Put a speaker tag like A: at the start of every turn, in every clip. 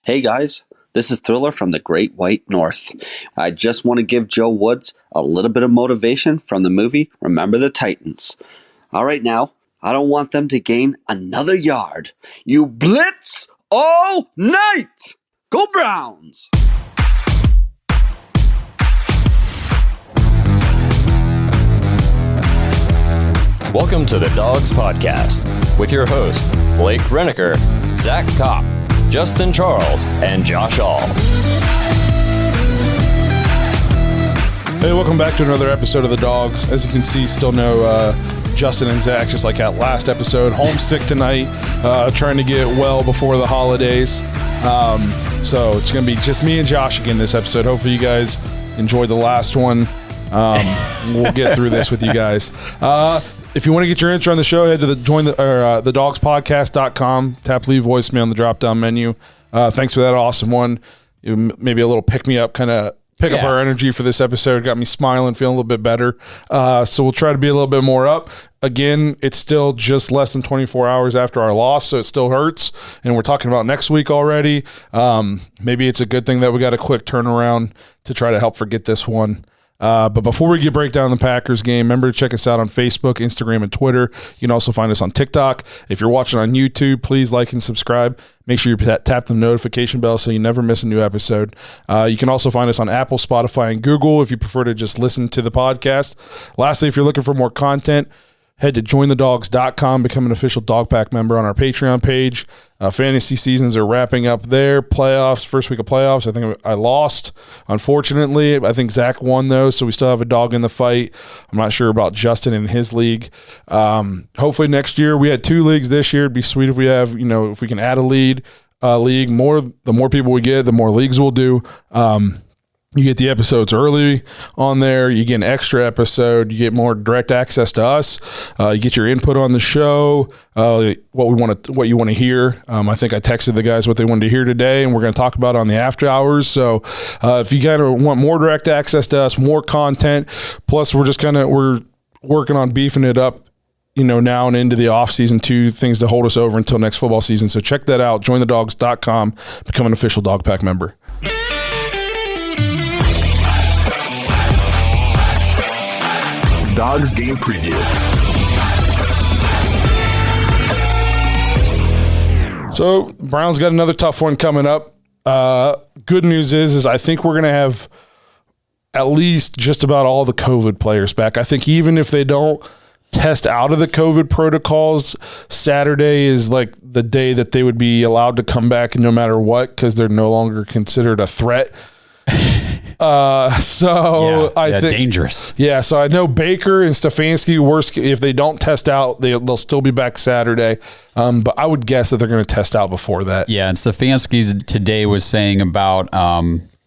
A: Hey guys, this is Thriller from the Great White North. I just want to give Joe Woods a little bit of motivation from the movie Remember the Titans. All right now, I don't want them to gain another yard. You blitz all night! Go Browns!
B: Welcome to the Dawgs Podcast with your hosts, Blake Reneker, Zach Kopp, Justin Charles, and Josh All.
C: Hey, welcome back to another episode of the Dawgs. As you can see, still no Justin and Zach, just like that last episode. Homesick tonight, trying to get well before the holidays. So it's going to be just me and Josh again this episode. Hopefully you guys enjoyed the last one. We'll get through this with you guys. If you want to get your intro on the show, head to the dawgspodcast.com. Tap leave voicemail on the drop-down menu. Thanks for that awesome one. Maybe a little pick-me-up, kind of pick up our energy for this episode. Got me smiling, feeling a little bit better. So we'll try to be a little bit more up. Again, it's still just less than 24 hours after our loss, so it still hurts. And we're talking about next week already. Maybe it's a good thing that we got a quick turnaround to try to help forget this one. But before we break down the Packers game, remember to check us out on Facebook, Instagram, and Twitter. You can also find us on TikTok. If you're watching on YouTube, please like and subscribe. Make sure you tap the notification bell so you never miss a new episode. You can also find us on Apple, Spotify, and Google if you prefer to just listen to the podcast. Lastly, if you're looking for more content, head to jointhedawgs.com, become an official Dog Pack member on our Patreon page. Fantasy seasons are wrapping up there. Playoffs, first week of playoffs. I think I lost, unfortunately. I think Zach won, though, so we still have a dog in the fight. I'm not sure about Justin and his league. Hopefully next year, we had 2 leagues this year. It'd be sweet if we have, if we can add a league. The more people we get, the more leagues we'll do. You get the episodes early on there. You get an extra episode. You get more direct access to us. You get your input on the show, what you want to hear. I think I texted the guys what they wanted to hear today, and we're going to talk about it on the after hours. So if you kind of want more direct access to us, more content, plus we're working on beefing it up, now and into the off season too, things to hold us over until next football season. So check that out. Jointhedawgs.com. Become an official Dog Pack member.
D: Dawgs game preview.
C: So Browns got another tough one coming up. Good news is I think we're going to have at least just about all the COVID players back. I think even if they don't test out of the COVID protocols, Saturday is like the day that they would be allowed to come back no matter what, because they're no longer considered a threat. I think
B: dangerous.
C: Yeah, so I know Baker and Stefanski, worst if they don't test out, they'll still be back Saturday. But I would guess that they're going to test out before that.
E: Yeah, and Stefanski today was saying about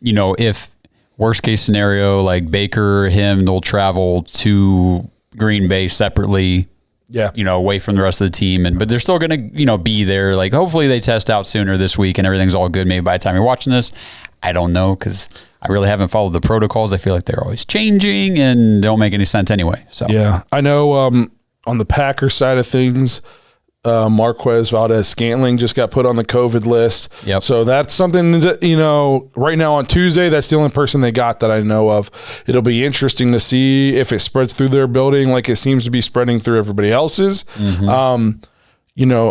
E: if worst case scenario, like Baker, they'll travel to Green Bay separately.
C: Yeah,
E: away from the rest of the team, but they're still going to be there. Like hopefully they test out sooner this week and everything's all good. Maybe by the time you're watching this, I don't know, because I really haven't followed the protocols. I feel like they're always changing and don't make any sense anyway. So
C: yeah, I know on the Packers side of things, Marquez Valdez-Scantling just got put on the COVID list.
E: Yep.
C: So that's something that, right now on Tuesday, that's the only person they got that I know of. It'll be interesting to see if it spreads through their building like it seems to be spreading through everybody else's. Mm-hmm.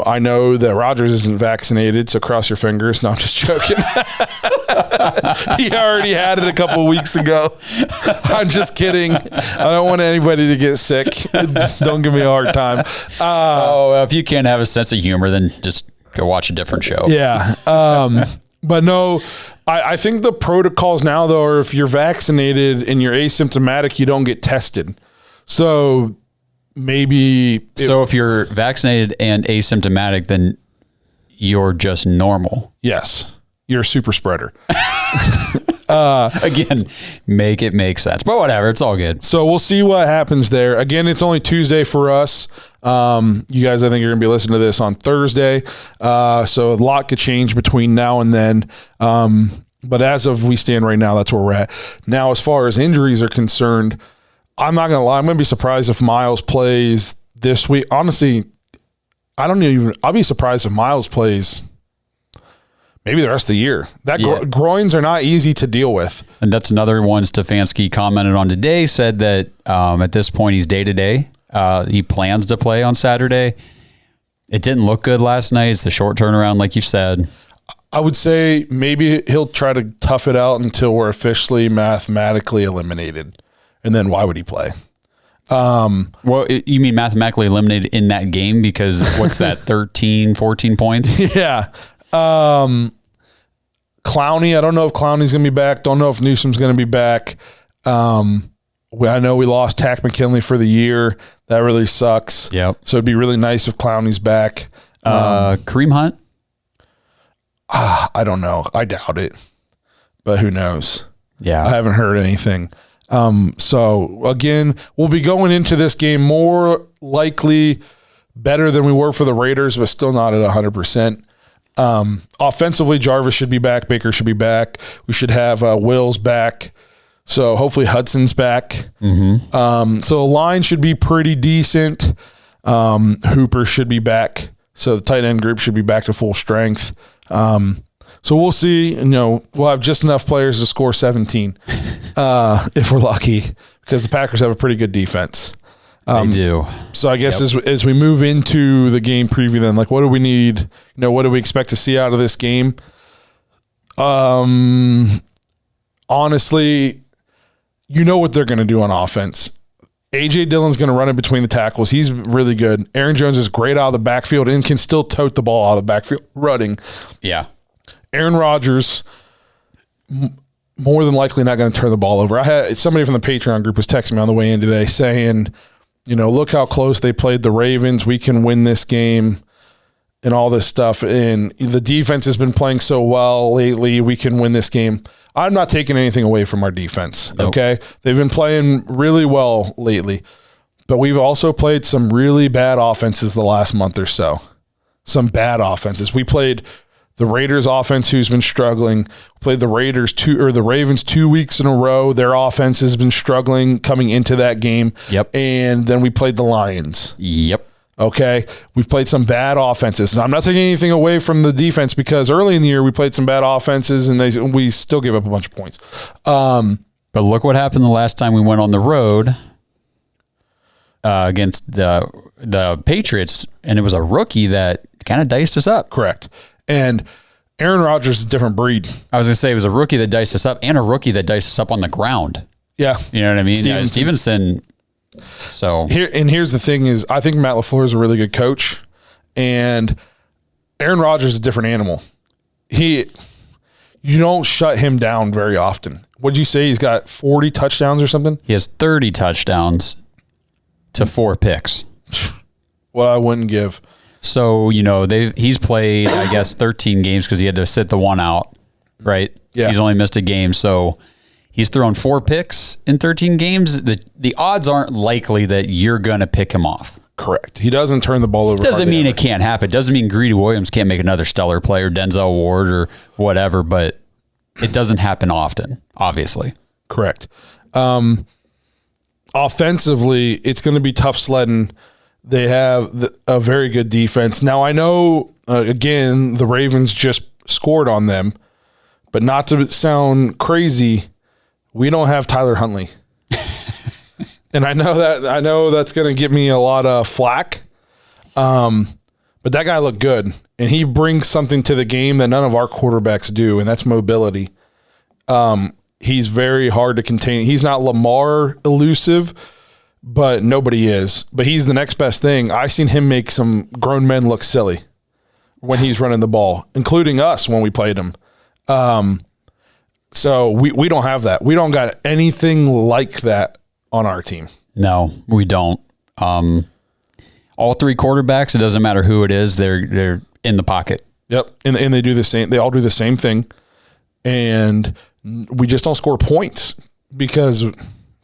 C: I know that Rodgers isn't vaccinated, so cross your fingers. No, I'm just joking. He already had it a couple of weeks ago. I'm just kidding. I don't want anybody to get sick. Don't give me a hard time.
E: If you can't have a sense of humor, then just go watch a different show.
C: Yeah. But no, I think the protocols now, though, are if you're vaccinated and you're asymptomatic, you don't get tested. So if you're vaccinated and asymptomatic, then you're just normal. Yes. You're a super spreader.
E: Again, make it make sense. But whatever, it's all good.
C: So we'll see what happens there. Again, it's only Tuesday for us. You guys, I think you're going to be listening to this on Thursday. So a lot could change between now and then. But as of we stand right now, that's where we're at. Now, as far as injuries are concerned, I'm not going to lie. I'm going to be surprised if Miles plays this week. Honestly, I'll be surprised if Miles plays maybe the rest of the year. Groins are not easy to deal with.
E: And that's another one Stefanski commented on today, said that at this point he's day-to-day. He plans to play on Saturday. It didn't look good last night. It's the short turnaround, like you said.
C: I would say maybe he'll try to tough it out until we're officially mathematically eliminated. And then why would he play?
E: Well, you mean mathematically eliminated in that game? Because what's that, 13, 14 points?
C: Yeah. Clowney, I don't know if Clowney's going to be back. Don't know if Newsom's going to be back. I know we lost Tack McKinley for the year. That really sucks.
E: Yep.
C: So it'd be really nice if Clowney's back.
E: Kareem Hunt?
C: I don't know. I doubt it. But who knows?
E: Yeah.
C: I haven't heard anything. So again, we'll be going into this game more likely better than we were for the Raiders, but still not at 100%. Offensively, Jarvis should be back. Baker should be back. We should have Wills back. So hopefully Hudson's back. So the line should be pretty decent. Hooper should be back. So the tight end group should be back to full strength. So we'll see. We'll have just enough players to score 17 if we're lucky, because the Packers have a pretty good defense.
E: They do.
C: So I guess as we move into the game preview, then what do we need? What do we expect to see out of this game? Honestly, what they're going to do on offense. A.J. Dillon's going to run in between the tackles. He's really good. Aaron Jones is great out of the backfield and can still tote the ball out of the backfield running.
E: Yeah.
C: Aaron Rodgers, more than likely not going to turn the ball over. I had somebody from the Patreon group was texting me on the way in today saying, look how close they played the Ravens. We can win this game and all this stuff. And the defense has been playing so well lately. We can win this game. I'm not taking anything away from our defense.
E: Nope.
C: Okay. They've been playing really well lately, but we've also played some really bad offenses the last month or so. Some bad offenses. We played the Raiders offense, who's been struggling. Played the Ravens 2 weeks in a row. Their offense has been struggling coming into that game.
E: Yep.
C: And then we played the Lions.
E: Yep.
C: Okay. We've played some bad offenses. I'm not taking anything away from the defense, because early in the year we played some bad offenses and we still gave up a bunch of points.
E: But look what happened the last time we went on the road against the Patriots, and it was a rookie that kind of diced us up.
C: Correct. And Aaron Rodgers is a different breed.
E: I was going to say it was a rookie that diced us up and a rookie that diced us up on the ground.
C: Yeah.
E: You know what I mean? Stevenson. So
C: here's the thing is, I think Matt LaFleur is a really good coach, and Aaron Rodgers is a different animal. You don't shut him down very often. What'd you say? He's got 40 touchdowns or something?
E: He has 30 touchdowns to 4 picks.
C: What I wouldn't give.
E: So, he's played, I guess, 13 games because he had to sit the one out, right?
C: Yeah.
E: He's only missed a game. So he's thrown 4 picks in 13 games. The odds aren't likely that you're going to pick him off.
C: Correct. He doesn't turn the ball over.
E: Doesn't mean it can't happen. Doesn't mean Greedy Williams can't make another stellar play, or Denzel Ward or whatever, but it doesn't happen often, obviously.
C: Correct. Offensively, it's going to be tough sledding. They have a very good defense. Now, I know, again, the Ravens just scored on them, but not to sound crazy, we don't have Tyler Huntley. And I know that's going to give me a lot of flack. But that guy looked good, and he brings something to the game that none of our quarterbacks do, and that's mobility. He's very hard to contain. He's not Lamar elusive, but nobody is. But he's the next best thing. I've seen him make some grown men look silly when he's running the ball, including us when we played him. So we don't have that. We don't got anything like that on our team.
E: No, we don't. All 3 quarterbacks, it doesn't matter who it is, they're in the pocket.
C: Yep. And they do the same. They all do the same thing. And we just don't score points because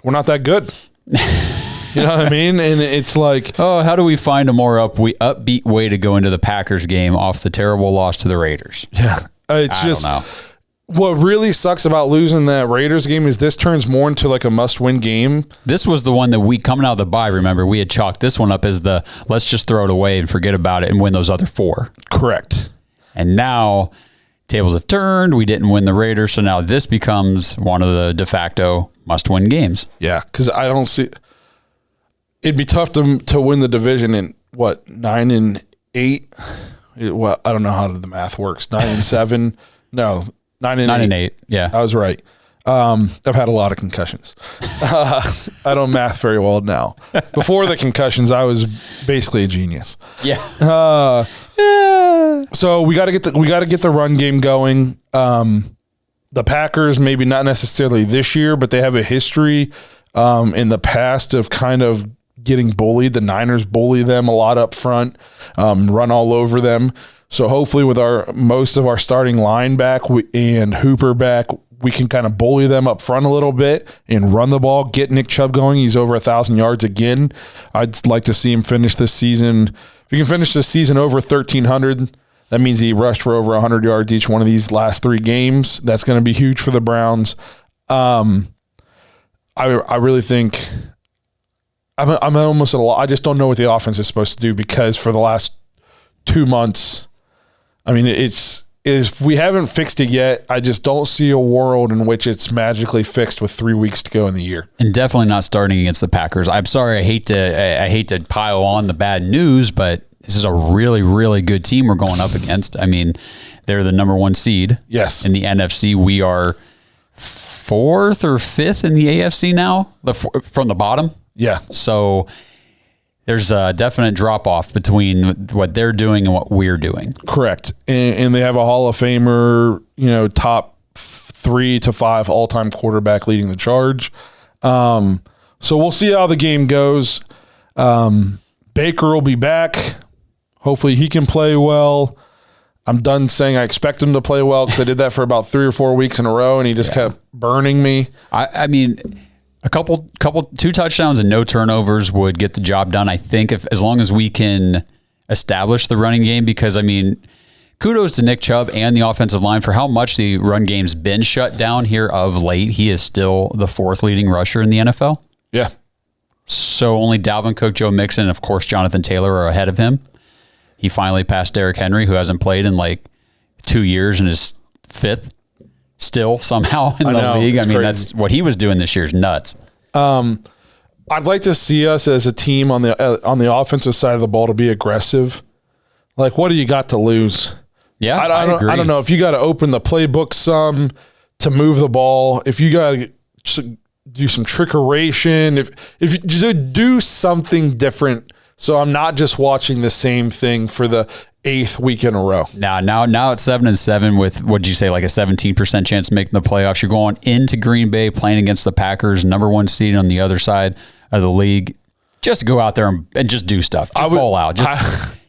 C: we're not that good. You know what I mean? And it's like,
E: how do we find a more upbeat way to go into the Packers game off the terrible loss to the Raiders?
C: Yeah. I don't know. What really sucks about losing that Raiders game is this turns more into like a must-win game.
E: This was the one that we, coming out of the bye, remember, we had chalked this one up as let's just throw it away and forget about it and win those other 4.
C: Correct.
E: And now tables have turned. We didn't win the Raiders, so now this becomes one of the de facto must-win games.
C: Yeah, because I don't see. It'd be tough to win the division in 9-8. Well, I don't know how the math works. 9-7. No, 9-8.
E: Yeah,
C: I was right. I've had a lot of concussions. I don't math very well now. Before the concussions, I was basically a genius.
E: Yeah.
C: So we got to get the run game going. The Packers, maybe not necessarily this year, but they have a history in the past of kind of getting bullied. The Niners bully them a lot up front, run all over them. So hopefully with most of our starting line back and Hooper back, we can kind of bully them up front a little bit and run the ball, get Nick Chubb going. He's over 1,000 yards again. I'd like to see him finish this season. If he can finish this season over 1,300, that means he rushed for over 100 yards each one of these last 3 games. That's going to be huge for the Browns. I really think I'm almost at a lot. I just don't know what the offense is supposed to do because for the last 2 months, I mean, if we haven't fixed it yet, I just don't see a world in which it's magically fixed with 3 weeks to go in the year.
E: And definitely not starting against the Packers. I'm sorry, I hate to pile on the bad news, but this is a really, really good team we're going up against. I mean, they're the number 1 seed.
C: Yes.
E: In the NFC, we are 4th or 5th in the AFC now, from the bottom.
C: Yeah.
E: So there's a definite drop-off between what they're doing and what we're doing.
C: Correct. And they have a Hall of Famer, top 3 to 5 all-time quarterback leading the charge. So we'll see how the game goes. Baker will be back. Hopefully he can play well. I'm done saying I expect him to play well because I did that for about 3 or 4 weeks in a row, and he just kept burning me.
E: I mean, a couple 2 touchdowns and no turnovers would get the job done, I think, as long as we can establish the running game, because, I mean, kudos to Nick Chubb and the offensive line for how much the run game's been shut down here of late. He is still the 4th leading rusher in the NFL.
C: Yeah.
E: So only Dalvin Cook, Joe Mixon, and, of course, Jonathan Taylor are ahead of him. He finally passed Derrick Henry, who hasn't played in like 2 years and is 5th still somehow in the league. I mean, crazy. That's what he was doing this year is nuts.
C: I'd like to see us as a team on the offensive side of the ball to be aggressive. Like, what do you got to lose?
E: Yeah,
C: I don't know if you got to open the playbook some to move the ball. If you got to do some trickeration, if you do something different. So I'm not just watching the same thing for the 8th week in a row.
E: Now it's 7-7 with, what'd you say, like a 17% chance of making the playoffs. You're going into Green Bay playing against the Packers, number 1 seed on the other side of the league. Just go out there and just do stuff. Just ball out.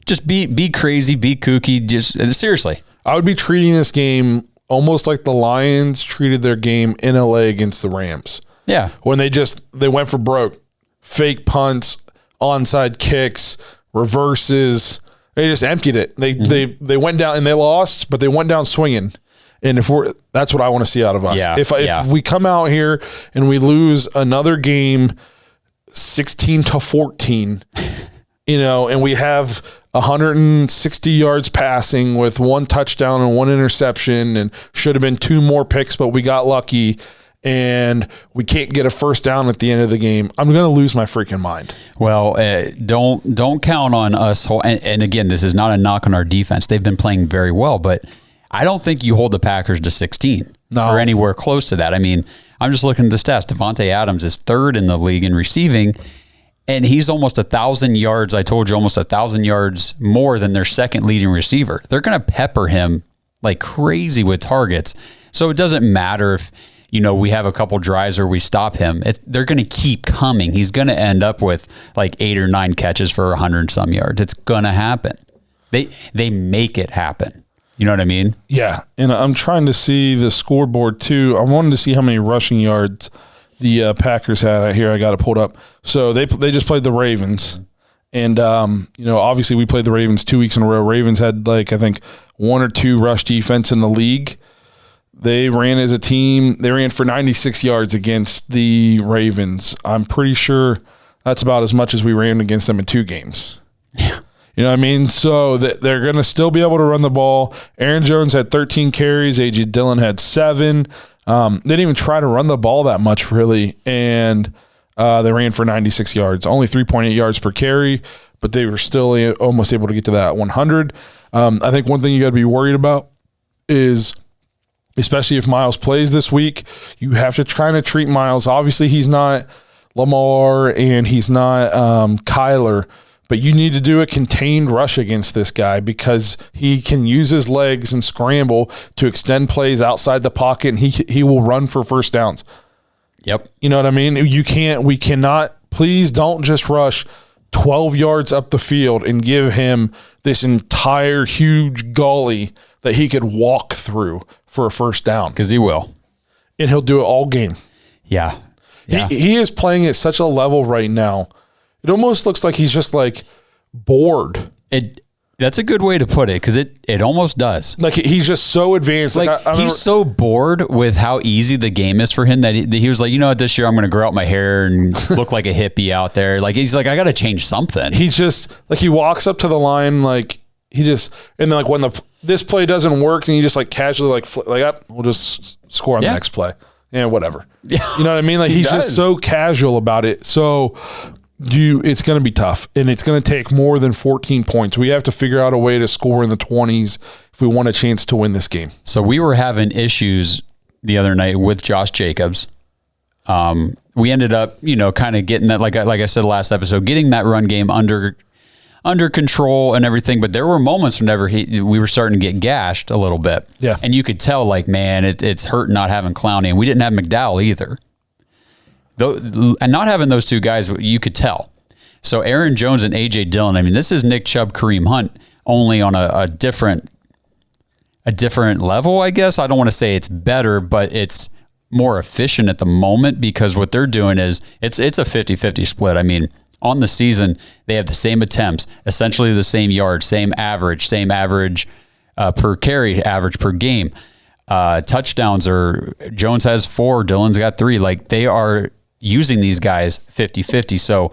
E: Just be crazy, be kooky. Just seriously.
C: I would be treating this game almost like the Lions treated their game in LA against the Rams.
E: Yeah.
C: When they went for broke, fake punts, onside kicks, reverses. They just emptied it. They went down and they lost, but they went down swinging. And that's what I want to see out of us.
E: Yeah,
C: if we come out here and we lose another game 16-14, and we have 160 yards passing with 1 touchdown and 1 interception and should have been 2 more picks, but we got lucky, and we can't get a first down at the end of the game, I'm going to lose my freaking mind.
E: Well, don't count on us. And again, this is not a knock on our defense. They've been playing very well, but I don't think you hold the Packers to 16 or anywhere close to that. I mean, I'm just looking at the stats. Devontae Adams is 3rd in the league in receiving, and he's almost 1,000 yards. I told you, almost 1,000 yards more than their 2nd leading receiver. They're going to pepper him like crazy with targets. So it doesn't matter if we have a couple drives where we stop him. They're going to keep coming. He's going to end up with like 8 or 9 catches for 100 and some yards. It's going to happen. They make it happen. You know what I mean? Yeah.
C: And I'm trying to see the scoreboard too. I wanted to see how many rushing yards the Packers had. Here, I got it pulled up. So they just played the Ravens. And, obviously we played the Ravens 2 weeks in a row. Ravens had I think 1 or 2 rush defense in the league. They ran as a team. They ran for 96 yards against the Ravens. I'm pretty sure that's about as much as we ran against them in 2 games.
E: Yeah.
C: You know what I mean? So they're going to still be able to run the ball. Aaron Jones had 13 carries. A.J. Dillon had 7. They didn't even try to run the ball that much, really. And they ran for 96 yards, only 3.8 yards per carry, but they were still almost able to get to that 100. I think one thing you got to be worried about is, especially if Miles plays this week, you have to try to treat Miles. Obviously, he's not Lamar and he's not Kyler, but you need to do a contained rush against this guy because he can use his legs and scramble to extend plays outside the pocket, and he will run for first downs.
E: Yep.
C: You know what I mean? We cannot, please don't just rush 12 yards up the field and give him this entire huge gully that he could walk through for a first down.
E: Because he will.
C: And he'll do it all game.
E: Yeah.
C: He is playing at such a level right now. It almost looks like he's just like bored.
E: That's a good way to put it, because it almost does.
C: Like he's just so advanced.
E: Like he's so bored with how easy the game is for him that he was like, you know what, this year I'm going to grow out my hair and look like a hippie out there. Like he's like, I got to change something.
C: He's just like, he walks up to the line like and then like when this play doesn't work and you just like casually we'll just score on the next play. Yeah, whatever. Yeah. You know what I mean? Like he's just so casual about it. So it's going to be tough, and it's going to take more than 14 points. We have to figure out a way to score in the 20s if we want a chance to win this game.
E: So we were having issues the other night with Josh Jacobs. We ended up, kind of getting that, like I said last episode, getting that run game under control and everything. But there were moments whenever we were starting to get gashed a little bit.
C: Yeah.
E: And you could tell, like, man, it's hurt not having Clowney, and we didn't have McDowell either. And not having those two guys, you could tell. So Aaron Jones and A.J. Dillon, I mean, this is Nick Chubb, Kareem Hunt, only on a different level, I guess. I don't want to say it's better, but it's more efficient at the moment, because what they're doing is it's a 50-50 split. I mean, on the season, they have the same attempts, essentially the same yards, same average per carry, average per game. Touchdowns Jones has 4, Dillon's got 3. Like, they are using these guys 50-50. So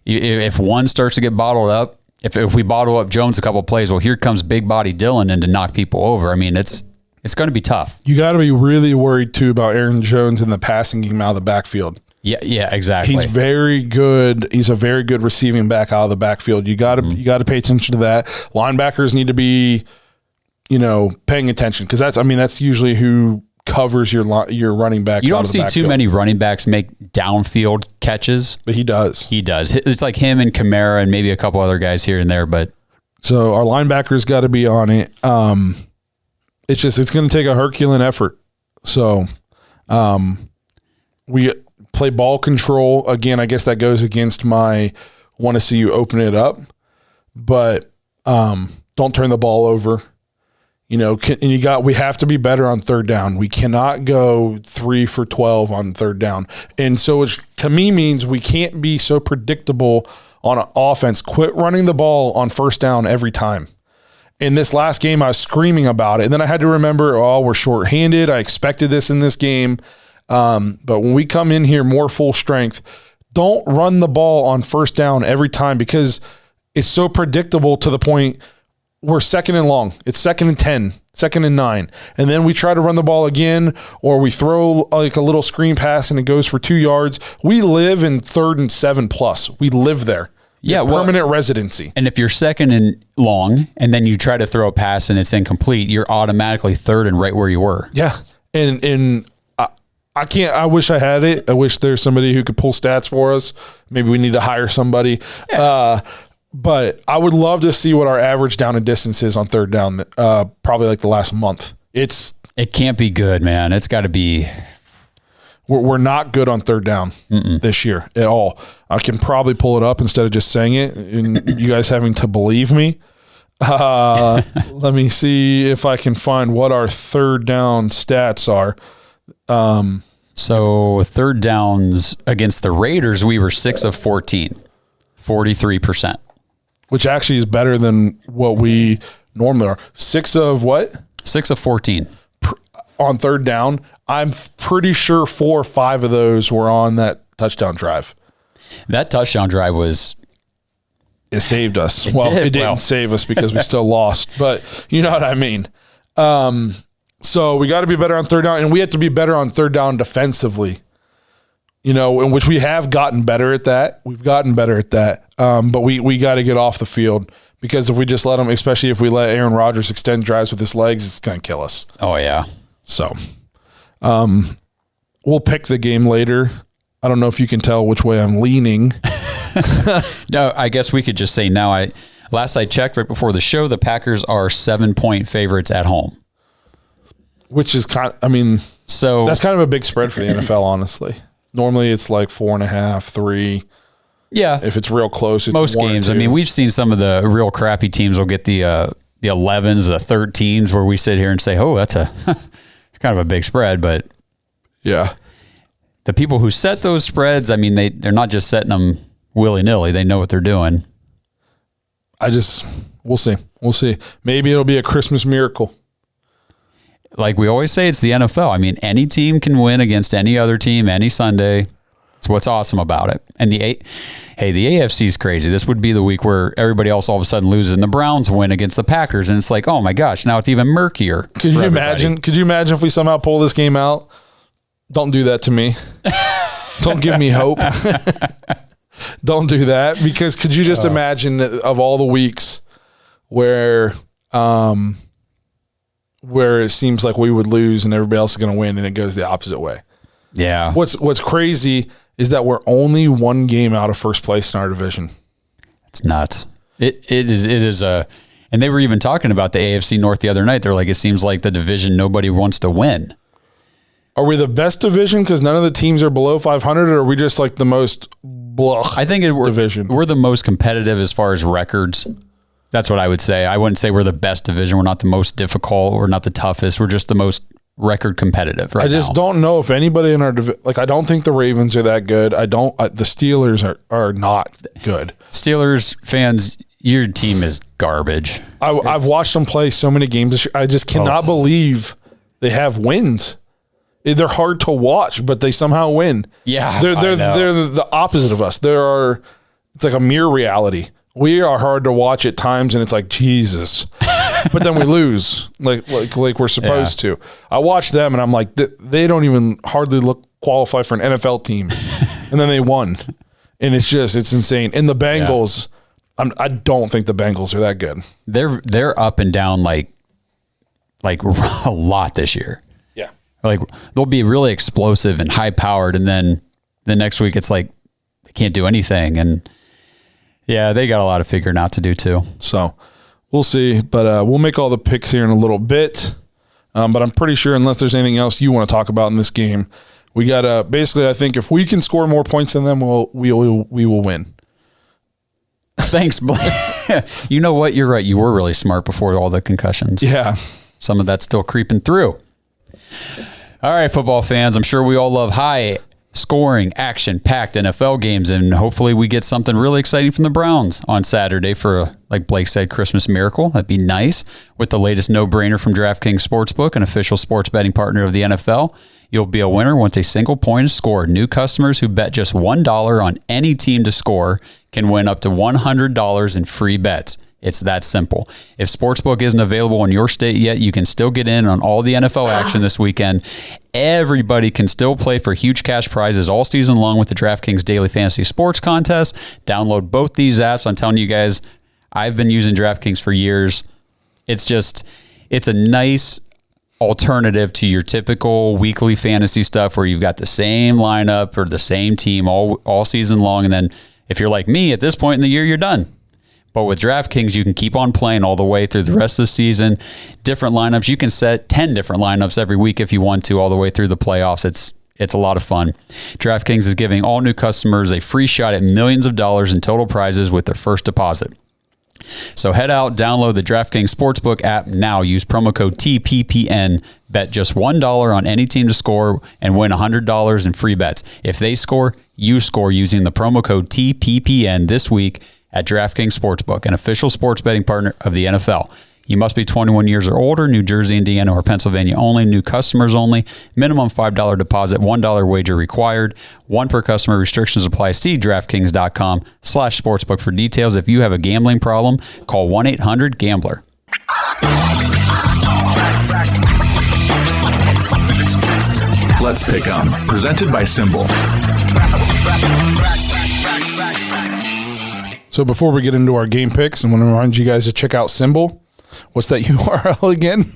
E: if one starts to get bottled up, if we bottle up Jones a couple of plays, well, here comes big body Dillon in to knock people over. I mean, it's going to be tough.
C: You got to be really worried too about Aaron Jones in the passing game out of the backfield.
E: Yeah, exactly.
C: He's very good. He's a very good receiving back out of the backfield. You got to pay attention to that. Linebackers need to be, paying attention, because that's usually who covers your running backs.
E: You don't see too many running backs make downfield catches,
C: but he does.
E: It's like him and Kamara and maybe a couple other guys here and there. But
C: so our linebackers got to be on it. It's going to take a Herculean effort. So we play ball control again. I guess that goes against my want to see you open it up, but don't turn the ball over. We have to be better on third down. We cannot go 3 for 12 on third down. And so it, to me, means we can't be so predictable on an offense. Quit running the ball on first down every time. In this last game, I was screaming about it. And then I had to remember, we're shorthanded. I expected this in this game. But when we come in here more full strength, don't run the ball on first down every time, because it's so predictable to the point we're second and long. It's 2nd and 10, 2nd and 9. And then we try to run the ball again, or we throw like a little screen pass and it goes for 2 yards. We live in 3rd and 7+. We live there. Yeah, permanent residency.
E: And if you're 2nd and long and then you try to throw a pass and it's incomplete, you're automatically 3rd and right where you were.
C: Yeah. And I can't, I wish I had it. I wish there's somebody who could pull stats for us. Maybe we need to hire somebody. Yeah. But I would love to see what our average down and distance is on third down, probably like the last month. It
E: can't be good, man. It's got to be.
C: We're not good on third down this year at all. I can probably pull it up instead of just saying it and you guys having to believe me. Let me see if I can find what our third down stats are.
E: So third downs against the Raiders, we were 6 of 14, 43%.
C: Which actually is better than what we normally are. 6 of what?
E: 6 of 14.
C: On third down. I'm pretty sure 4 or 5 of those were on that touchdown drive.
E: That touchdown drive was
C: it saved us.
E: It
C: didn't
E: did.
C: save us because we still lost, but you know what I mean. So we got to be better on third down, and we have to be better on third down defensively. You know, in which we have gotten better at that. We've gotten better at that. But we got to get off the field, because if we just let them, especially if we let Aaron Rodgers extend drives with his legs, it's going to kill us.
E: Oh, yeah.
C: So we'll pick the game later. I don't know if you can tell which way I'm leaning.
E: No, I guess we could just say now. Last I checked right before the show, the Packers are 7-point favorites at home.
C: Which is that's kind of a big spread for the NFL, honestly. Normally it's like 4.5, 3.
E: Yeah.
C: If it's real close, it's
E: most
C: 1 or
E: games.
C: 2.
E: I mean, we've seen some of the real crappy teams will get the 11s, the 13s, where we sit here and say, oh, that's a kind of a big spread. But
C: yeah,
E: the people who set those spreads, I mean, they're not just setting them willy-nilly. They know what they're doing.
C: We'll see. We'll see. Maybe it'll be a Christmas miracle.
E: Like we always say, it's the NFL. I mean, any team can win against any other team any Sunday. It's what's awesome about it. And the AFC is crazy. This would be the week where everybody else all of a sudden loses, and the Browns win against the Packers, and it's like, oh my gosh, now it's even murkier.
C: Could you imagine? Could you imagine if we somehow pull this game out? Don't do that to me. Don't give me hope. Don't do that, because could you just imagine that of all the weeks where it seems like we would lose and everybody else is going to win, and it goes the opposite way.
E: Yeah.
C: What's crazy is that we're only 1 game out of first place in our division.
E: It's nuts. It is and they were even talking about the AFC North the other night. They're like, it seems like the division nobody wants to win.
C: Are we the best division because none of the teams are below 500, or are we just like the most
E: I think
C: division?
E: We're the most competitive as far as records. That's what I would say. I wouldn't say we're the best division. We're not the most difficult. We're not the toughest. We're just the most record competitive right now.
C: I just don't know if anybody in our division, like, I don't think the Ravens are that good. The Steelers are not good.
E: Steelers fans, your team is garbage.
C: I've watched them play so many games this year. I just cannot believe they have wins. They're hard to watch, but they somehow win.
E: Yeah,
C: they're the opposite of us. It's like a mirror reality. We are hard to watch at times, and it's like, Jesus. But then we lose, like we're supposed to. I watch them, and I'm like, they don't even hardly qualify for an NFL team, and then they won, and it's insane. And the Bengals, I don't think the Bengals are that good.
E: They're up and down like a lot this year.
C: Yeah,
E: like they'll be really explosive and high powered, and then the next week it's like they can't do anything. And yeah, they got a lot of figuring out to do too.
C: So we'll see, but we'll make all the picks here in a little bit. But I'm pretty sure, unless there's anything else you want to talk about in this game, we got basically, I think if we can score more points than them, we will win.
E: Thanks, Blake. You know what? You're right. You were really smart before all the concussions.
C: Yeah.
E: Some of that's still creeping through. All right, football fans, I'm sure we all love high scoring, action-packed NFL games, and hopefully we get something really exciting from the Browns on Saturday for, like Blake said, Christmas miracle. That'd be nice. With the latest no-brainer from DraftKings Sportsbook, an official sports betting partner of the NFL, you'll be a winner once a single point is scored. New customers who bet just $1 on any team to score can win up to $100 in free bets. It's that simple. If Sportsbook isn't available in your state yet, you can still get in on all the NFL action this weekend. Everybody can still play for huge cash prizes all season long with the DraftKings Daily Fantasy Sports Contest. Download both these apps. I'm telling you guys, I've been using DraftKings for years. It's a nice alternative to your typical weekly fantasy stuff where you've got the same lineup or the same team all season long. And then if you're like me, at this point in the year, you're done. But with DraftKings, you can keep on playing all the way through the rest of the season. Different lineups. You can set 10 different lineups every week if you want to, all the way through the playoffs. It's a lot of fun. DraftKings is giving all new customers a free shot at millions of dollars in total prizes with their first deposit. So head out, download the DraftKings Sportsbook app now. Use promo code TPPN. Bet just $1 on any team to score and win $100 in free bets. If they score, you score using the promo code TPPN this week at DraftKings Sportsbook, an official sports betting partner of the NFL. You must be 21 years or older, New Jersey, Indiana, or Pennsylvania only, new customers only, minimum $5 deposit, $1 wager required, one per customer, restrictions apply. See DraftKings.com/sportsbook for details. If you have a gambling problem, call 1-800-GAMBLER.
D: Let's Pick 'em, presented by SimBull.
C: So before we get into our game picks, I want to remind you guys to check out SimBull. What's that URL again?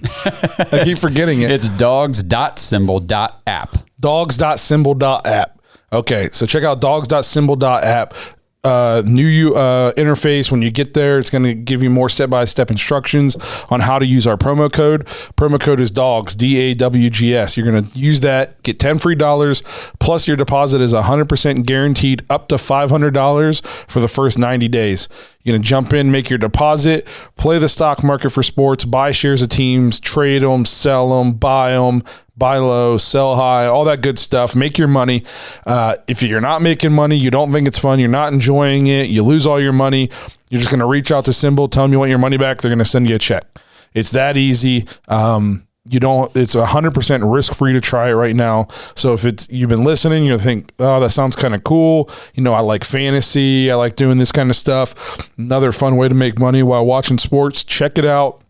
C: I keep forgetting it.
E: It's dogs.simbull.app.
C: Dogs.simbull.app. Okay, so check out dogs.simbull.app. New interface. When you get there, it's going to give you more step-by-step instructions on how to use our promo code. Promo code is DAWGS, DAWGS. You're going to use that, get $10 free, plus your deposit is 100% guaranteed up to $500 for the first 90 days. You're going to jump in, make your deposit, play the stock market for sports, buy shares of teams, trade them, sell them, buy low, sell high, all that good stuff. Make your money. If you're not making money, you don't think it's fun, you're not enjoying it, you lose all your money, you're just going to reach out to SimBull, tell them you want your money back, they're going to send you a check. It's that easy. It's 100% risk-free to try it right now. So if you've been listening, you think, oh, that sounds kind of cool. I like fantasy. I like doing this kind of stuff. Another fun way to make money while watching sports. Check it out.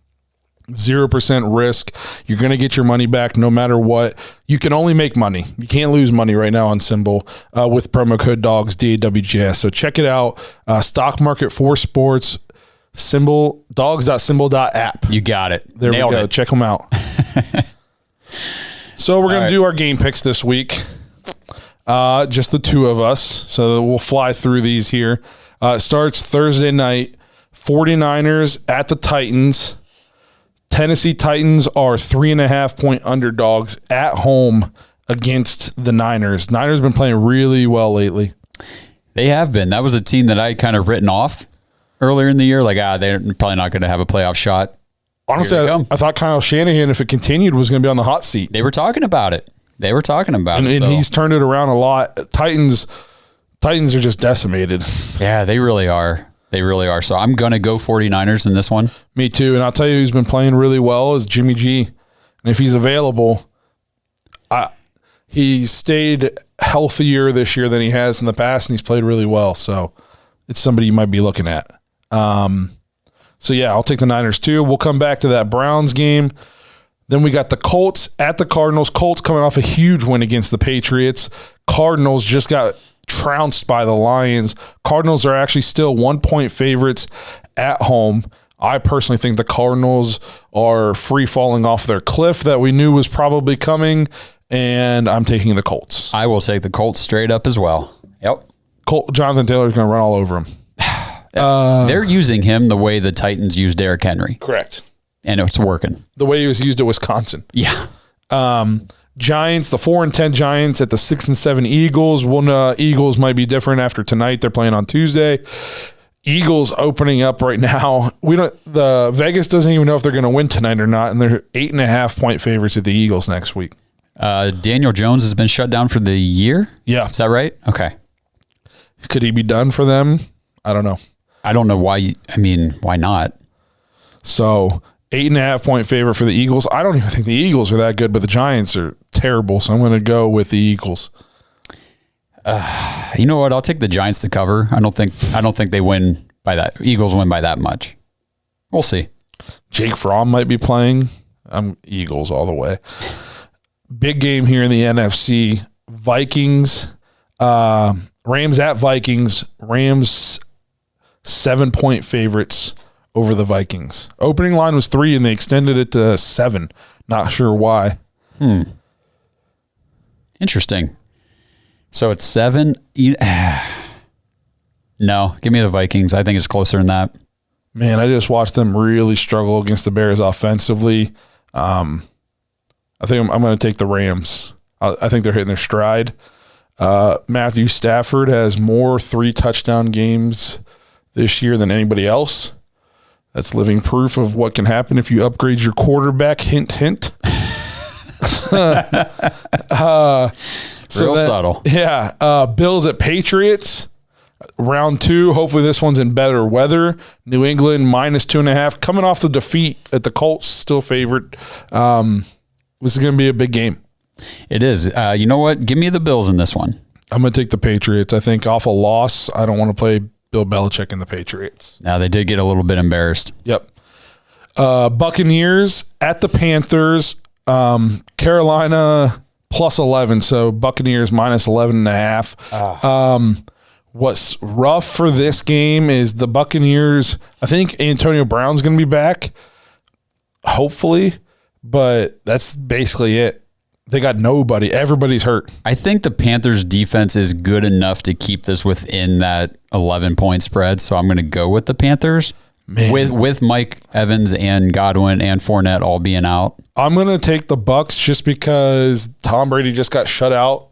C: 0% risk. You're going to get your money back no matter what. You can only make money. You can't lose money right now on SimBull with promo code DAWGS, DAWGS. So check it out. Stock market for sports. SimBull, dogs.simbull.app.
E: You got it.
C: There
E: Nailed
C: we go.
E: it.
C: Check them out. So we're going to do our game picks this week. Just the two of us. So we'll fly through these here. It starts Thursday night. 49ers at the Titans. Tennessee Titans are 3.5-point underdogs at home against the Niners. Niners have been playing really well lately.
E: They have been. That was a team that I had kind of written off earlier in the year. Like, they're probably not going to have a playoff shot.
C: Honestly, I thought Kyle Shanahan, if it continued, was going to be on the hot seat.
E: They were talking about it.
C: And he's turned it around a lot. Titans are just decimated.
E: Yeah, they really are. They really are. So I'm going to go 49ers in this one.
C: Me too. And I'll tell you who's been playing really well is Jimmy G. And if he's available, he stayed healthier this year than he has in the past, and he's played really well. So it's somebody you might be looking at. So, yeah, I'll take the Niners too. We'll come back to that Browns game. Then we got the Colts at the Cardinals. Colts coming off a huge win against the Patriots. Cardinals just got trounced by the Lions. Cardinals are actually still 1-point favorites at home. I personally think the Cardinals are free falling off their cliff that we knew was probably coming, and I'm taking the Colts.
E: I will take the Colts straight up as well. Yep.
C: Jonathan Taylor's going to run all over him.
E: They're using him the way the Titans used Derrick Henry.
C: Correct.
E: And it's working.
C: The way he was used at Wisconsin.
E: Yeah.
C: Giants, the 4-10 Giants at the 6-7 Eagles. Eagles might be different after tonight. They're playing on Tuesday. Eagles opening up right now. The Vegas doesn't even know if they're going to win tonight or not, and they're 8.5-point favorites at the Eagles next week.
E: Daniel Jones has been shut down for the year?
C: Yeah.
E: Is that right? Okay.
C: Could he be done for them? I don't know.
E: I don't know why. Why not?
C: So 8.5-point favorite for the Eagles. I don't even think the Eagles are that good, but the Giants are terrible. So I'm going to go with the Eagles.
E: You know what? I'll take the Giants to cover. I don't think they win by that. Eagles win by that much. We'll see.
C: Jake Fromm might be playing. I'm Eagles all the way. Big game here in the NFC. Vikings, Rams at Vikings. Rams 7-point favorites over the Vikings. Opening line was 3 and they extended it to 7. Not sure why.
E: Interesting. So it's 7. No, give me the Vikings. I think it's closer than that.
C: Man, I just watched them really struggle against the Bears offensively. I think I'm going to take the Rams. I think they're hitting their stride. Matthew Stafford has more 3-touchdown games this year than anybody else. That's living proof of what can happen if you upgrade your quarterback. Hint, hint.
E: Real subtle.
C: Yeah. Bills at Patriots. Round 2, hopefully this one's in better weather. New England -2.5. Coming off the defeat at the Colts, still favorite. This is going to be a big game.
E: It is. You know what? Give me the Bills in this one.
C: I'm going to take the Patriots. I think off a loss, I don't want to play Bill Belichick and the Patriots.
E: Now, they did get a little bit embarrassed.
C: Yep. Buccaneers at the Panthers. Carolina +11, so Buccaneers -11.5. What's rough for this game is the Buccaneers. I think Antonio Brown's going to be back, hopefully, but that's basically it. They got nobody. Everybody's hurt.
E: I think the Panthers' defense is good enough to keep this within that 11-point spread, so I'm going to go with the Panthers.
C: Man.
E: With Mike Evans and Godwin and Fournette all being out.
C: I'm going to take the Bucs just because Tom Brady just got shut out.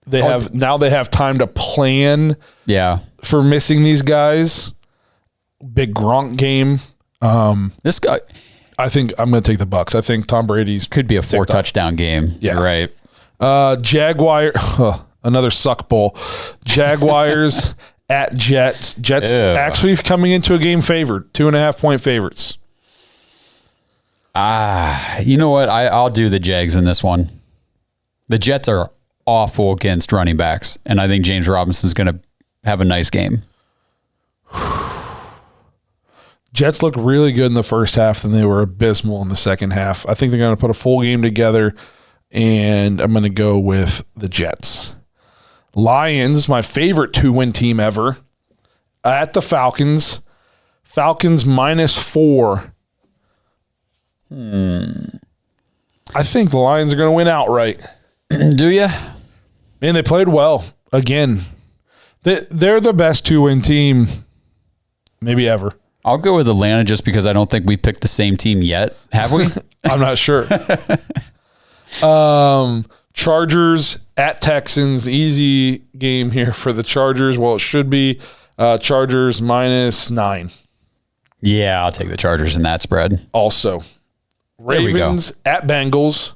C: They have time to plan for missing these guys. Big Gronk game.
E: This guy,
C: I think I'm going to take the Bucs. I think Tom Brady's
E: could be a 4-touchdown game.
C: Yeah.
E: Right.
C: Jaguar, another suck bowl. Jaguars at Jets. Jets actually coming into a game favored, 2.5-point favorites.
E: You know what? I'll do the Jags in this one. The Jets are awful against running backs, and I think James Robinson's going to have a nice game.
C: Jets look really good in the first half, and they were abysmal in the second half. I think they're going to put a full game together, and I'm going to go with the Jets. Lions, my favorite 2-win team ever, at the Falcons. Falcons -4. I think the Lions are going to win outright.
E: Do you?
C: Man, they played well again. They're the best 2-win team maybe ever.
E: I'll go with Atlanta just because I don't think we picked the same team yet. Have we?
C: I'm not sure. Chargers at Texans. Easy game here for the Chargers. Well, it should be. Chargers -9.
E: Yeah, I'll take the Chargers in that spread.
C: Also, Ravens at Bengals.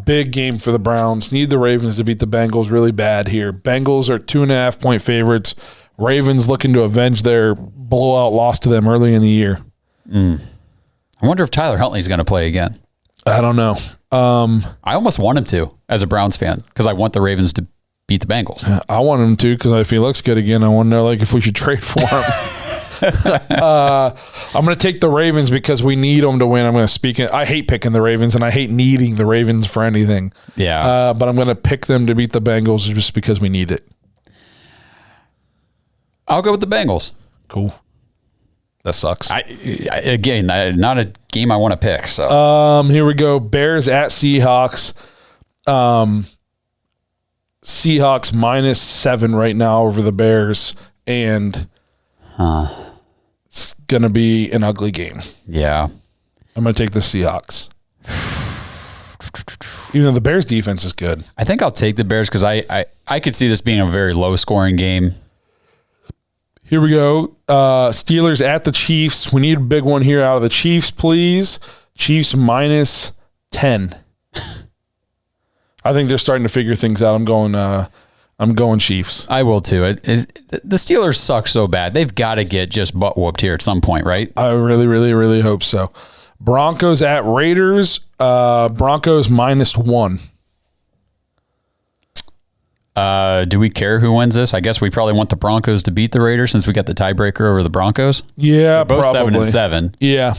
C: Big game for the Browns. Need the Ravens to beat the Bengals really bad here. Bengals are 2.5-point favorites. Ravens looking to avenge their blowout loss to them early in the year.
E: I wonder if Tyler Huntley's going to play again.
C: I don't know.
E: I almost want him to as a Browns fan because I want the Ravens to beat the Bengals.
C: I want him to because if he looks good again, I want to know if we should trade for him. I'm going to take the Ravens because we need them to win. I'm going to speak it. I hate picking the Ravens, and I hate needing the Ravens for anything.
E: Yeah.
C: But I'm going to pick them to beat the Bengals just because we need it.
E: I'll go with the Bengals.
C: Cool. That sucks.
E: Again, not a game I want to pick. So
C: here we go. Bears at Seahawks. Seahawks -7 right now over the Bears, and it's going to be an ugly game.
E: Yeah.
C: I'm going to take the Seahawks. Even though the Bears defense is good.
E: I think I'll take the Bears because I could see this being a very low-scoring game.
C: Here we go. Steelers at the Chiefs. We need a big one here out of the Chiefs, please. Chiefs -10. I think they're starting to figure things out. I'm going Chiefs.
E: I will too. The Steelers suck so bad. They've got to get just butt whooped here at some point, right?
C: I really, really, really hope so. Broncos at Raiders. Broncos -1.
E: Do we care who wins this? I guess we probably want the Broncos to beat the Raiders since we got the tiebreaker over the Broncos.
C: Yeah,
E: they're both
C: probably
E: 7-7.
C: Yeah.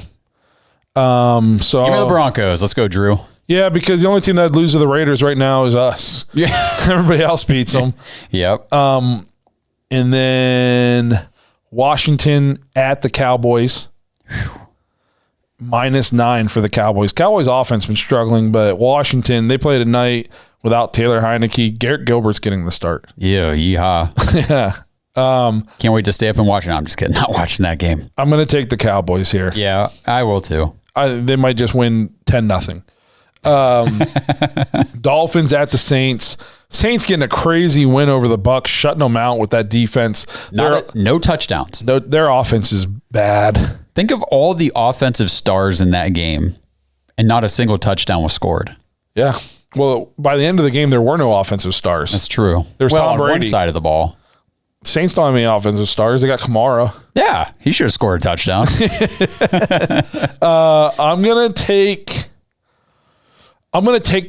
C: So
E: give me the Broncos. Let's go, Drew.
C: Yeah, because the only team that loses to the Raiders right now is us.
E: Yeah,
C: everybody else beats them.
E: Yep.
C: And then Washington at the Cowboys. -9 for the Cowboys. Cowboys offense been struggling, but Washington, they play tonight without Taylor Heineke. Garrett Gilbert's getting the start.
E: Yeah, yeehaw.
C: Yeah.
E: Can't wait to stay up and watch it. No, I'm just kidding. Not watching that game.
C: I'm going to take the Cowboys here.
E: Yeah, I will too.
C: They might just win 10-0. Dolphins at the Saints. Saints getting a crazy win over the Bucks, shutting them out with that defense.
E: No touchdowns.
C: Their offense is bad.
E: Think of all the offensive stars in that game, and not a single touchdown was scored.
C: Yeah. Well, by the end of the game, there were no offensive stars.
E: That's true.
C: There's Tom
E: on
C: Brady
E: one side of the ball.
C: Saints don't have any offensive stars. They got Kamara.
E: Yeah, he should have scored a touchdown.
C: I'm gonna take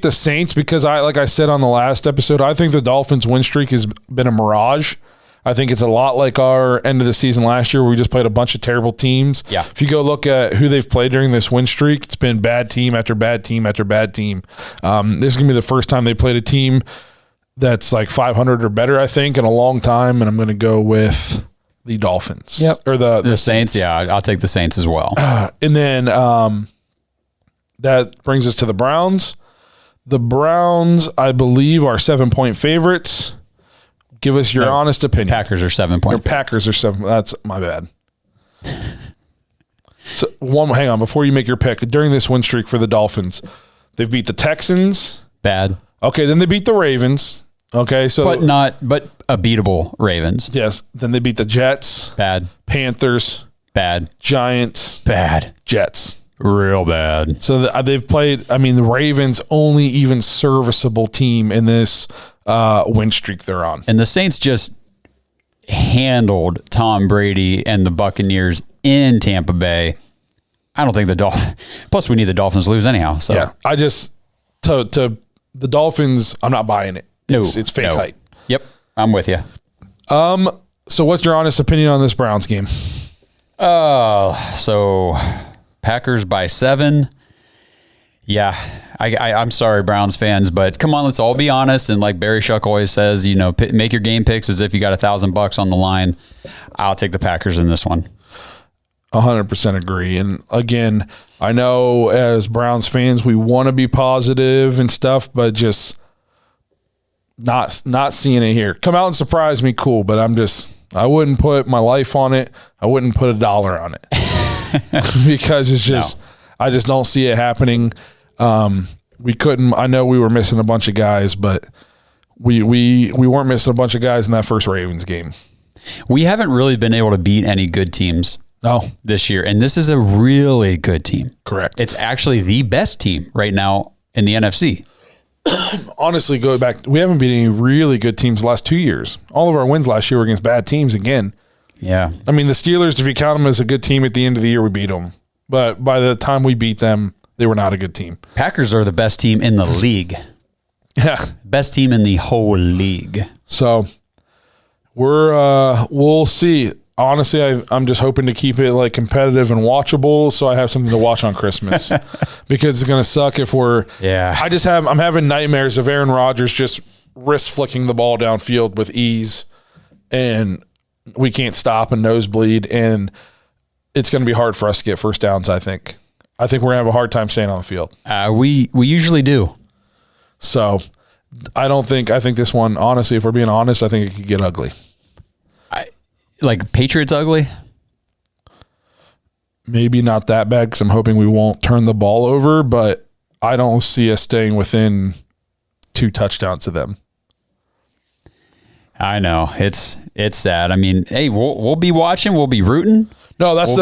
C: the Saints because like I said on the last episode, I think the Dolphins' win streak has been a mirage. I think it's a lot like our end of the season last year where we just played a bunch of terrible teams.
E: Yeah.
C: If you go look at who they've played during this win streak, it's been bad team after bad team after bad team. This is going to be the first time they played a team that's like 500 or better, I think, in a long time, and I'm going to go with the Dolphins.
E: Yep.
C: Or the
E: Saints. Yeah, I'll take the Saints as well.
C: And then that brings us to the Browns. The Browns, I believe, are 7-point favorites. Give us your honest opinion.
E: Packers are 7-point.
C: Packers are 7. That's my bad. So hang on, before you make your pick. During this win streak for the Dolphins, they've beat the Texans.
E: Bad.
C: Okay, then they beat the Ravens. Okay, so
E: but a beatable Ravens.
C: Yes. Then they beat the Jets.
E: Bad.
C: Panthers.
E: Bad.
C: Giants.
E: Bad.
C: Jets.
E: Real bad.
C: So they've played. I mean, the Ravens' only even serviceable team in this win streak they're on.
E: And the Saints just handled Tom Brady and the Buccaneers in Tampa Bay. I don't think the Dolphins. Plus, we need the Dolphins to lose anyhow. So
C: yeah, I just to the Dolphins. I'm not buying it. It's fake hype.
E: Yep, I'm with you.
C: So what's your honest opinion on this Browns game?
E: So Packers by 7. Yeah, I'm sorry, Browns fans, but come on, let's all be honest. And like Barry Shuck always says, make your game picks as if you got $1,000 on the line. I'll take the Packers in this one.
C: 100% agree. And again, I know as Browns fans, we want to be positive and stuff, but just not seeing it here. Come out and surprise me, cool. But I wouldn't put my life on it. I wouldn't put $1 on it because it's just, I just don't see it happening. We couldn't. I know we were missing a bunch of guys, but we weren't missing a bunch of guys in that first Ravens game.
E: We haven't really been able to beat any good teams this year, and this is a really good team.
C: Correct.
E: It's actually the best team right now in the NFC.
C: Honestly, go back. We haven't beat any really good teams the last 2 years. All of our wins last year were against bad teams again.
E: Yeah.
C: I mean, the Steelers, if you count them as a good team at the end of the year, we beat them. But by the time we beat them, they were not a good team.
E: Packers are the best team in the league.
C: Yeah.
E: Best team in the whole league.
C: So we'll see. Honestly, I'm just hoping to keep it like competitive and watchable, so I have something to watch on Christmas. Because it's gonna suck if we're.
E: Yeah.
C: I'm having nightmares of Aaron Rodgers just wrist flicking the ball downfield with ease, and we can't stop and nosebleed, and it's gonna be hard for us to get first downs. I think we're gonna have a hard time staying on the field.
E: We usually do.
C: So I think this one, honestly, if we're being honest, I think it could get ugly.
E: Like Patriots ugly?
C: Maybe not that bad because I'm hoping we won't turn the ball over, but I don't see us staying within 2 touchdowns to them.
E: I know. It's sad. I mean, hey, we'll be watching. We'll be rooting.
C: No, that's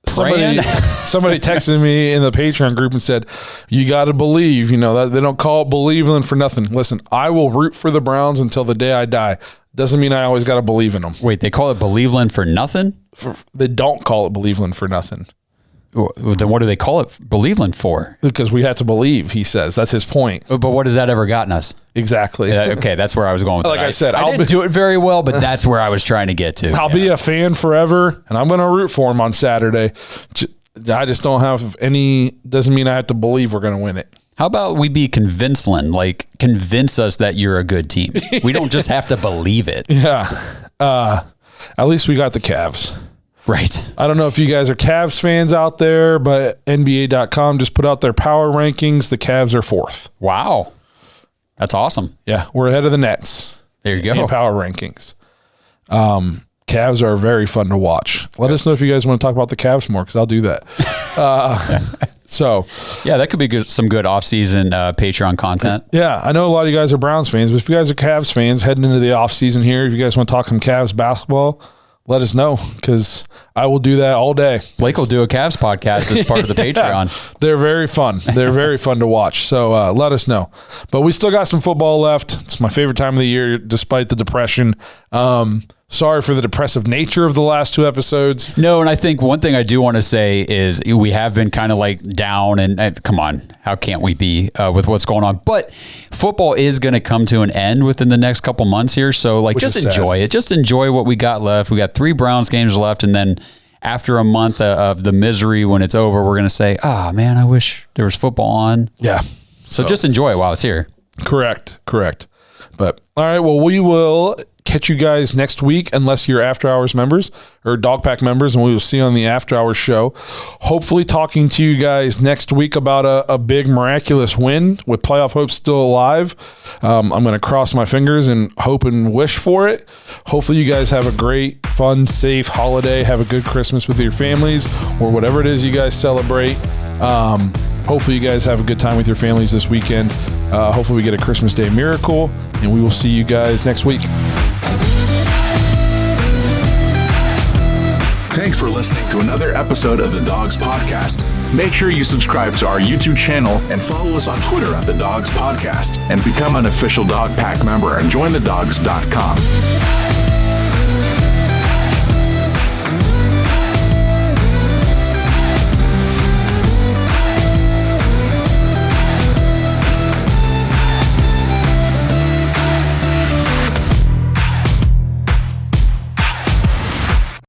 C: somebody texted me in the Patreon group and said, you got to believe, that they don't call it believing for nothing. Listen, I will root for the Browns until the day I die. Doesn't mean I always got to believe in them.
E: Wait, they call it Believeland for nothing?
C: They don't call it Believeland for nothing.
E: Then what do they call it Believeland for?
C: Because we have to believe, he says. That's his point.
E: But what has that ever gotten us?
C: Exactly.
E: Okay, that's where I was going with
C: Like I said,
E: I didn't do it very well, but that's where I was trying to get to.
C: I'll be a fan forever, and I'm going to root for him on Saturday. I just don't have any, doesn't mean I have to believe we're going to win it.
E: How about we be convinceland? Like, convince us that you're a good team. We don't just have to believe it.
C: Yeah. At least we got the Cavs.
E: Right.
C: I don't know if you guys are Cavs fans out there, but NBA.com just put out their power rankings. The Cavs are 4th.
E: Wow. That's awesome.
C: Yeah, we're ahead of the Nets.
E: There you go.
C: In power rankings. Cavs are very fun to watch. Let us know if you guys want to talk about the Cavs more, because I'll do that. So
E: yeah, that could be some good off-season Patreon content.
C: Yeah, I know a lot of you guys are Browns fans, but if you guys are Cavs fans heading into the off-season here, if you guys want to talk some Cavs basketball, let us know, because I will do that all day.
E: Blake will do a Cavs podcast as part of the Patreon.
C: They're very fun. They're very fun to watch. So let us know. But we still got some football left. It's my favorite time of the year, despite the depression. Sorry for the depressive nature of the last 2 episodes.
E: No, and I think one thing I do want to say is we have been kind of like down, and come on, how can't we be with what's going on? But football is going to come to an end within the next couple months here, so like just enjoy it. Just enjoy what we got left. We got 3 Browns games left, and then after a month of the misery, when it's over, we're going to say, "Ah, man, I wish there was football on."
C: Yeah.
E: So just enjoy it while it's here.
C: Correct. But all right, well, we will catch you guys next week, unless you're After Hours members or Dog Pack members, and we will see you on the After Hours show. Hopefully talking to you guys next week about a big miraculous win with playoff hopes still alive. I'm going to cross my fingers and hope and wish for it. Hopefully you guys have a great, fun, safe holiday. Have a good Christmas with your families or whatever it is you guys celebrate. Hopefully you guys have a good time with your families this weekend. Hopefully we get a Christmas Day miracle, and we will see you guys next week.
D: Thanks for listening to another episode of the Dawgs Podcast. Make sure you subscribe to our YouTube channel and follow us on Twitter at the Dawgs Podcast, and become an official Dog Pack member and join thedawgs.com.